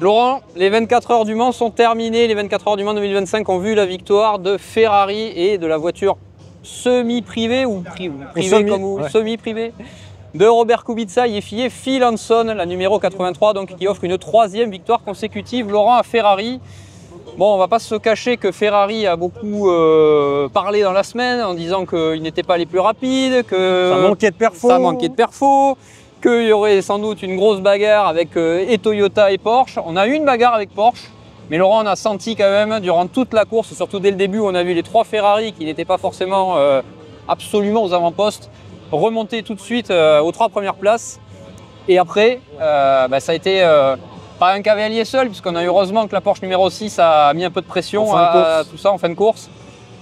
Laurent, les 24 heures du Mans sont terminées. Les 24 heures du Mans 2025 ont vu la victoire de Ferrari et de la voiture semi-privée ou semi-privée de Robert Kubica, Yeffier Phil Hanson, la numéro 83, donc qui offre une 3e victoire consécutive, Laurent, à Ferrari. Bon, on va pas se cacher que Ferrari a beaucoup parlé dans la semaine en disant qu'ils n'étaient pas les plus rapides, que ça manquait de perfo, qu'il y aurait sans doute une grosse bagarre avec et Toyota et Porsche. On a eu une bagarre avec Porsche, mais Laurent, on a senti quand même durant toute la course, surtout dès le début, on a vu les 3 Ferrari qui n'étaient pas forcément absolument aux avant-postes, remonter tout de suite aux 3 premières places. Et après, ça a été pas un cavalier seul, puisqu'on a eu heureusement que la Porsche numéro 6 a mis un peu de pression à tout ça en fin de course.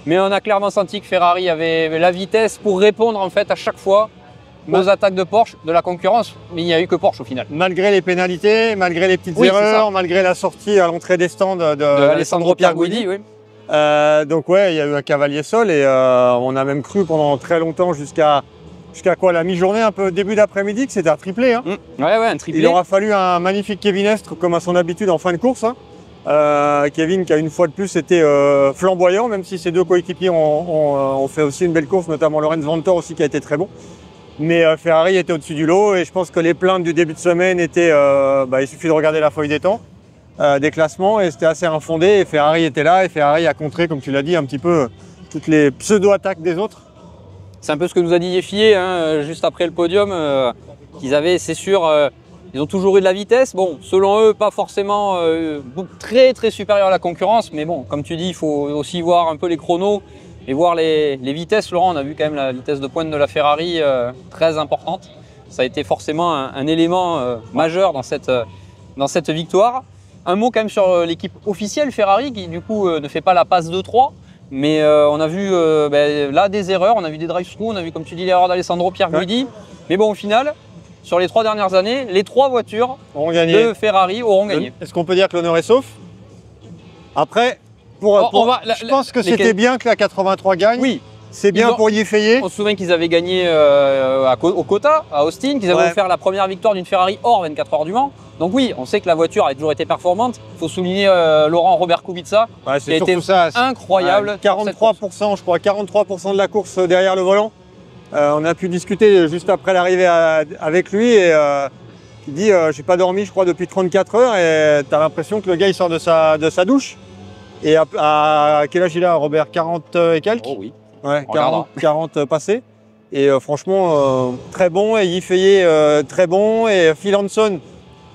Mais on a clairement senti que Ferrari avait la vitesse pour répondre en fait à chaque fois aux attaques de Porsche, de la concurrence, mais il n'y a eu que Porsche au final. Malgré les pénalités, malgré les petites erreurs, malgré la sortie à l'entrée des stands de Alessandro Pierguidi. Oui. Donc ouais, il y a eu un cavalier seul et on a même cru pendant très longtemps jusqu'à quoi, la mi-journée, un peu début d'après-midi, que c'était un triplé. Hein. Ouais, un triplé. Il aura fallu un magnifique Kevin Estre comme à son habitude en fin de course. Hein. Kevin qui a une fois de plus été flamboyant, même si ses 2 coéquipiers ont fait aussi une belle course, notamment Lorenz Vanthoor aussi qui a été très bon. Mais Ferrari était au-dessus du lot et je pense que les plaintes du début de semaine étaient, il suffit de regarder la feuille des temps, des classements, et c'était assez infondé et Ferrari était là et Ferrari a contré, comme tu l'as dit, un petit peu toutes les pseudo-attaques des autres. C'est un peu ce que nous a dit Yeffier juste après le podium, qu'ils avaient, c'est sûr, ils ont toujours eu de la vitesse. Bon, selon eux, pas forcément très supérieur à la concurrence, mais bon, comme tu dis, il faut aussi voir un peu les chronos et voir les vitesses. Laurent, on a vu quand même la vitesse de pointe de la Ferrari très importante. Ça a été forcément un élément majeur dans cette victoire. Un mot quand même sur l'équipe officielle Ferrari qui du coup ne fait pas la passe 2-3. Mais on a vu là des erreurs, on a vu des drive-through, on a vu comme tu dis l'erreur d'Alessandro Pierguidi. Ouais. Mais bon, au final, sur les 3 dernières années, les 3 voitures de Ferrari auront gagné. Est-ce qu'on peut dire que l'honneur est sauf? Après, je pense que c'était bien que la 83 gagne. Oui. C'est bien pour Yeffier. On se souvient qu'ils avaient gagné au Kota, à Austin, qu'ils avaient offert la première victoire d'une Ferrari hors 24 heures du Mans. Donc oui, on sait que la voiture a toujours été performante. Il faut souligner Laurent Robert Kubica, qui a été incroyable. 43%, je crois, 43% de la course derrière le volant. On a pu discuter juste après l'arrivée avec lui et il dit j'ai pas dormi, je crois, depuis 34 heures et tu as l'impression que le gars il sort de sa douche. Et à quel âge il a, Robert? 40 et quelques? Oh oui. Ouais, 40 passés. Et franchement, très bon. Et Yeffier, très bon. Et Phil Hanson,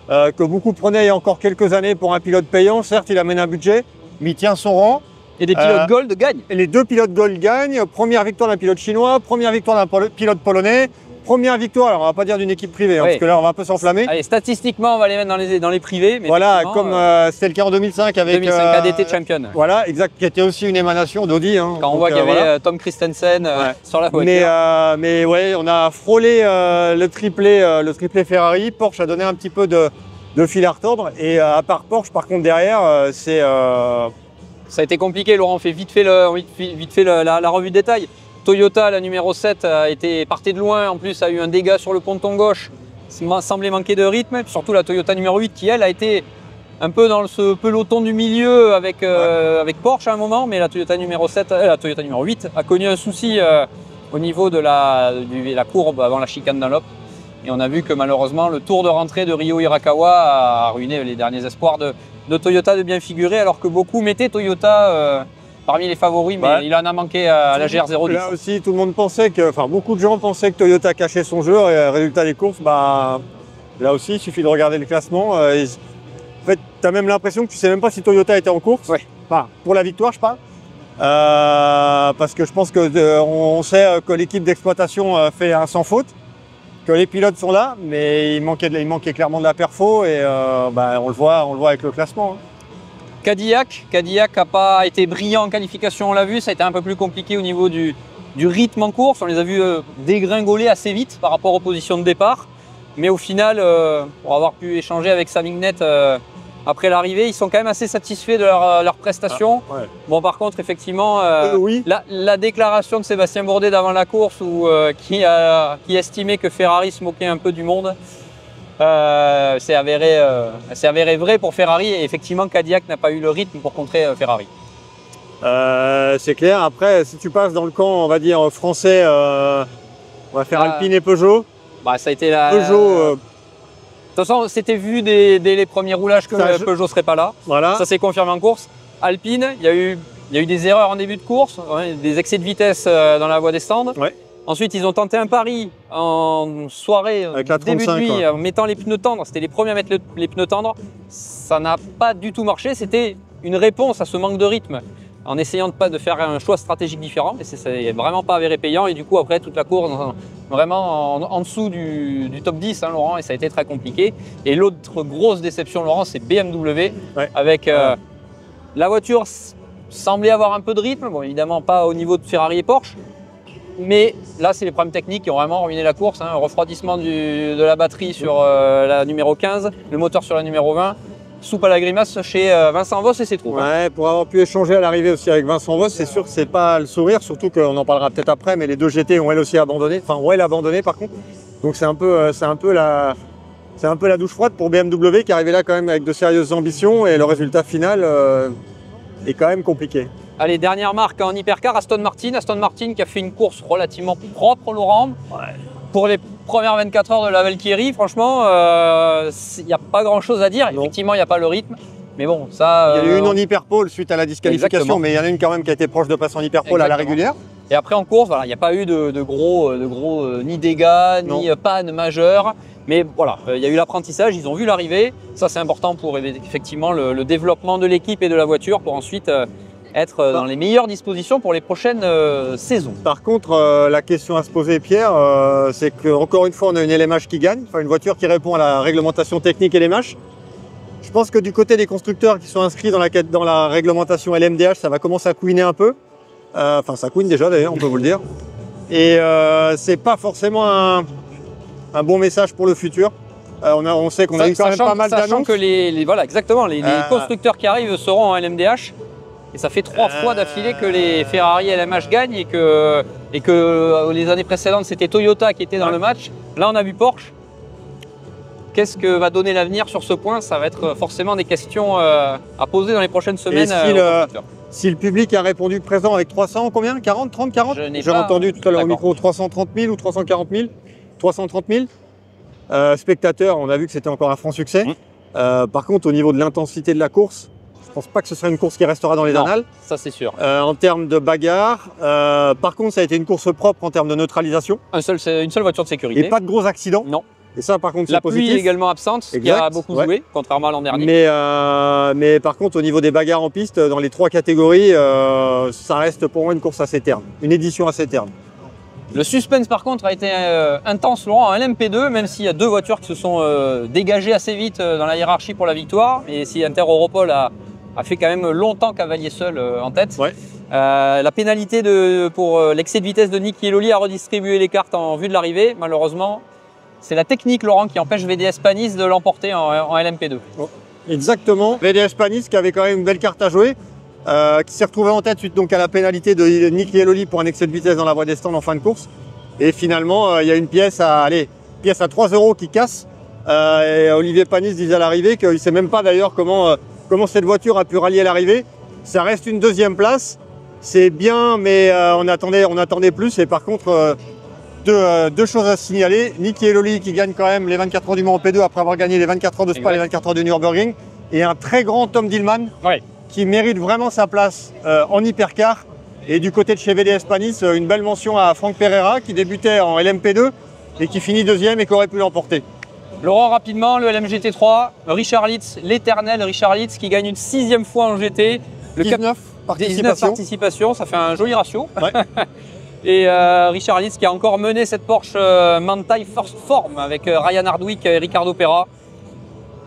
que beaucoup prenaient il y a encore quelques années pour un pilote payant. Certes, il amène un budget, mais il tient son rang. Et des pilotes Gold gagnent. Et les 2 pilotes Gold gagnent. Première victoire d'un pilote chinois, première victoire d'un pilote polonais. Première victoire, alors on va pas dire d'une équipe privée, hein, parce que là on va un peu s'enflammer. Allez, statistiquement, on va les mettre dans les privés. Mais voilà, comme c'était le cas en 2005 avec 2005 ADT Champion. Voilà, exact, qui était aussi une émanation d'Audi. Hein, quand on voit qu'il y avait Tom Christensen sur la voiture. Mais ouais, on a frôlé le triplé Ferrari. Porsche a donné un petit peu de fil à retordre. Et à part Porsche, par contre, derrière, c'est... Ça a été compliqué, Laurent, on fait vite fait la revue de détail. Toyota, la numéro 7, partait de loin, en plus a eu un dégât sur le ponton gauche, semblait manquer de rythme, surtout la Toyota numéro 8 qui elle a été un peu dans ce peloton du milieu avec Porsche à un moment, mais la Toyota numéro 8 a connu un souci au niveau de la courbe avant la chicane Dunlop. Et on a vu que malheureusement le tour de rentrée de Ryo Hirakawa a ruiné les derniers espoirs de Toyota de bien figurer, alors que beaucoup mettaient Toyota parmi les favoris, mais il en a manqué à la GR010. Là aussi, tout le monde pensait beaucoup de gens pensaient que Toyota cachait son jeu, et résultat des courses, là aussi, il suffit de regarder le classement. En fait, tu as même l'impression que tu sais même pas si Toyota était en course. Ouais. Enfin, pour la victoire, je parle. Parce que je pense qu'on sait que l'équipe d'exploitation fait un sans faute, que les pilotes sont là, mais il manquait clairement de la perfo, et on le voit avec le classement. Hein. Cadillac n'a pas été brillant en qualification, on l'a vu, ça a été un peu plus compliqué au niveau du rythme en course. On les a vus dégringoler assez vite par rapport aux positions de départ. Mais au final, pour avoir pu échanger avec Sam Hignett après l'arrivée, ils sont quand même assez satisfaits de leur prestation. Ah, ouais. Bon, par contre, effectivement, oui. la déclaration de Sébastien Bourdet d'avant la course qui estimait que Ferrari se moquait un peu du monde, c'est avéré vrai pour Ferrari. Et effectivement, Cadillac n'a pas eu le rythme pour contrer Ferrari. C'est clair. Après, si tu passes dans le camp, on va dire français, on va faire Alpine et Peugeot. Bah, ça a été la. Peugeot. De toute façon, c'était vu dès les premiers roulages que Peugeot ne serait pas là. Voilà. Ça s'est confirmé en course. Alpine, il y a eu des erreurs en début de course, des excès de vitesse dans la voie des stands. Ouais. Ensuite, ils ont tenté un pari en soirée, avec la début 35, de nuit, ouais. en mettant les pneus tendres. C'était les premiers à mettre les pneus tendres. Ça n'a pas du tout marché. C'était une réponse à ce manque de rythme, en essayant de faire un choix stratégique différent. Et c'est vraiment pas avéré payant. Et du coup, après, toute la course, vraiment en dessous du top 10, hein, Laurent, et ça a été très compliqué. Et l'autre grosse déception, Laurent, c'est BMW, Ouais. avec la voiture semblait avoir un peu de rythme. Bon, évidemment, pas au niveau de Ferrari et Porsche. Mais là, c'est les problèmes techniques qui ont vraiment ruiné la course. Hein. Refroidissement de la batterie sur la numéro 15, le moteur sur la numéro 20. Soupe à la grimace chez Vincent Voss et ses troupes. Ouais, pour avoir pu échanger à l'arrivée aussi avec Vincent Voss, c'est sûr que c'est pas le sourire, surtout qu'on en parlera peut-être après, mais les deux GT ont elles aussi abandonné. Enfin, ouais, elle a abandonné par contre. Donc c'est un peu la douche froide pour BMW qui arrivait là quand même avec de sérieuses ambitions et le résultat final est quand même compliqué. Allez, dernière marque en hypercar, Aston Martin. Aston Martin qui a fait une course relativement propre, Laurent. Ouais. Pour les premières 24 heures de la Valkyrie, franchement, il n'y a pas grand-chose à dire. Non. Effectivement, il n'y a pas le rythme. Mais bon, ça... Il y en a eu une en hyperpole suite à la disqualification, Exactement. mais il y en a une quand même qui a été proche de passer en hyperpole à la régulière. Et après, en course, voilà, il n'y a pas eu de gros ni dégâts, ni panne majeure. Mais voilà, il y a eu l'apprentissage, ils ont vu l'arrivée. Ça, c'est important pour effectivement le développement de l'équipe et de la voiture pour ensuite être dans les meilleures dispositions pour les prochaines saisons. Par contre, la question à se poser, Pierre, c'est qu'encore une fois, on a une LMH qui gagne, enfin une voiture qui répond à la réglementation technique LMH. Je pense que du côté des constructeurs qui sont inscrits dans la réglementation LMDH, ça va commencer à couiner un peu. Enfin, ça couine déjà d'ailleurs, on peut vous le dire. Et c'est pas forcément un bon message pour le futur. On sait qu'on a eu quand même pas mal d'annonces. Sachant que voilà, exactement, les constructeurs qui arrivent seront en LMDH. Et ça fait 3 fois d'affilée que les Ferrari LMH gagnent et que les années précédentes, c'était Toyota qui était dans le match. Là, on a vu Porsche. Qu'est-ce que va donner l'avenir sur ce point? Ça va être forcément des questions à poser dans les prochaines semaines. Si le public a répondu présent avec 300, combien? 40, 30, 40? J'ai entendu tout à l'heure au micro 330 000 ou 340 000? 330 000 spectateurs, on a vu que c'était encore un franc succès. Par contre, au niveau de l'intensité de la course, je pense pas que ce sera une course qui restera dans les annales. Ça, c'est sûr. En termes de bagarre, par contre, ça a été une course propre en termes de neutralisation. Une seule voiture de sécurité. Et pas de gros accidents. Non. Et ça, par contre, c'est positif. La pluie également absente, ce qui a beaucoup joué, contrairement à l'an dernier. Mais par contre, au niveau des bagarres en piste, dans les 3 catégories, ça reste pour moi une course assez terne. Une édition assez terne. Le suspense, par contre, a été intense, Laurent, en LMP2, même s'il y a 2 voitures qui se sont dégagées assez vite dans la hiérarchie pour la victoire. Et si Inter Europol a fait quand même longtemps cavalier seul en tête. Ouais. La pénalité pour l'excès de vitesse de Niki Loli a redistribué les cartes en vue de l'arrivée. Malheureusement, c'est la technique, Laurent, qui empêche VDS Panis de l'emporter en LMP2. Exactement. VDS Panis qui avait quand même une belle carte à jouer, qui s'est retrouvé en tête suite donc à la pénalité de Niki Loli pour un excès de vitesse dans la voie des stands en fin de course. Et finalement, il y a une pièce à 3 € qui casse. Et Olivier Panis disait à l'arrivée qu'il ne sait même pas d'ailleurs comment cette voiture a pu rallier l'arrivée. Ça reste une 2e place. C'est bien, mais on attendait plus. Et par contre, deux choses à signaler. Niki Loli qui gagne quand même les 24 heures du Mans en P2 après avoir gagné les 24 heures de Spa et les 24 heures de Nürburgring. Et un très grand Tom Dillman qui mérite vraiment sa place en hypercar. Et du côté de chez VDS Panis, une belle mention à Franck Pereira qui débutait en LMP2 et qui finit 2e et qui aurait pu l'emporter. Laurent, rapidement, le LMGT3, Richard Lietz, l'éternel Richard Lietz qui gagne une 6e fois en GT. 19 participations, ça fait un joli ratio. Ouais. Et Richard Lietz qui a encore mené cette Porsche Manthey First Form avec Ryan Hardwick et Ricardo Pera.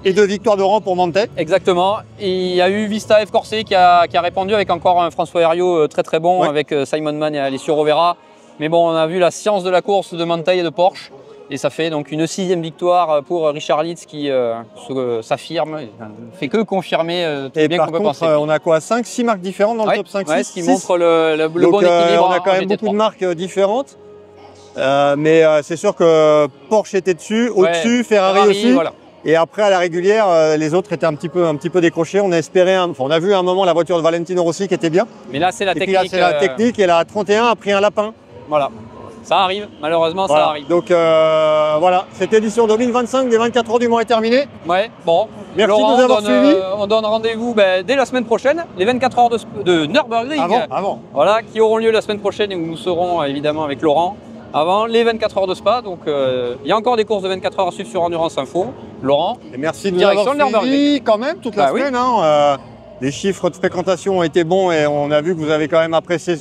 Et 2 victoires de rang pour Manthey. Exactement. Et il y a eu Vista F Corset qui a répondu avec encore un François Herriot très bon avec Simon Mann et Alessio Rovera. Mais bon, on a vu la science de la course de Manthey et de Porsche. Et ça fait donc une 6e victoire pour Richard Lietz qui s'affirme, fait que confirmer tout bien qu'on peut penser. On a quoi, 5-6 marques différentes dans le top 5-6 ce qui montre le bon équilibre. On a quand même beaucoup de marques différentes. C'est sûr que Porsche était dessus, au-dessus, Ferrari aussi. Voilà. Et après, à la régulière, les autres étaient un petit peu décrochés. On a espéré, on a vu à un moment la voiture de Valentino Rossi qui était bien. Mais là, c'est la technique. Puis là, c'est la technique et la 31 a pris un lapin. Voilà. Ça arrive, malheureusement, Voilà. ça arrive. Donc voilà, cette édition 2025 des 24 heures du Mans est terminée. Ouais, bon. Merci Laurent, de nous avoir suivis. On donne rendez-vous dès la semaine prochaine, les 24 heures de Nürburgring. Avant. Voilà, qui auront lieu la semaine prochaine et où nous serons évidemment avec Laurent avant les 24 heures de Spa. Donc il y a encore des courses de 24 heures à suivre sur Endurance Info. Laurent. Et merci de nous Direction avoir de suivis quand même toute la semaine. Oui. Les chiffres de fréquentation ont été bons et on a vu que vous avez quand même apprécié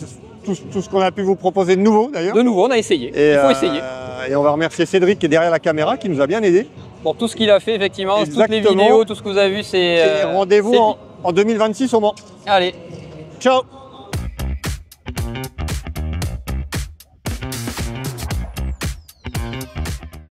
tout ce qu'on a pu vous proposer de nouveau d'ailleurs. De nouveau, on a essayé. Il faut essayer. Et on va remercier Cédric qui est derrière la caméra qui nous a bien aidé. Pour tout ce qu'il a fait, effectivement, Exactement. toutes les vidéos, tout ce que vous avez vu, c'est. Et rendez-vous en 2026 au Mans. Allez. Ciao.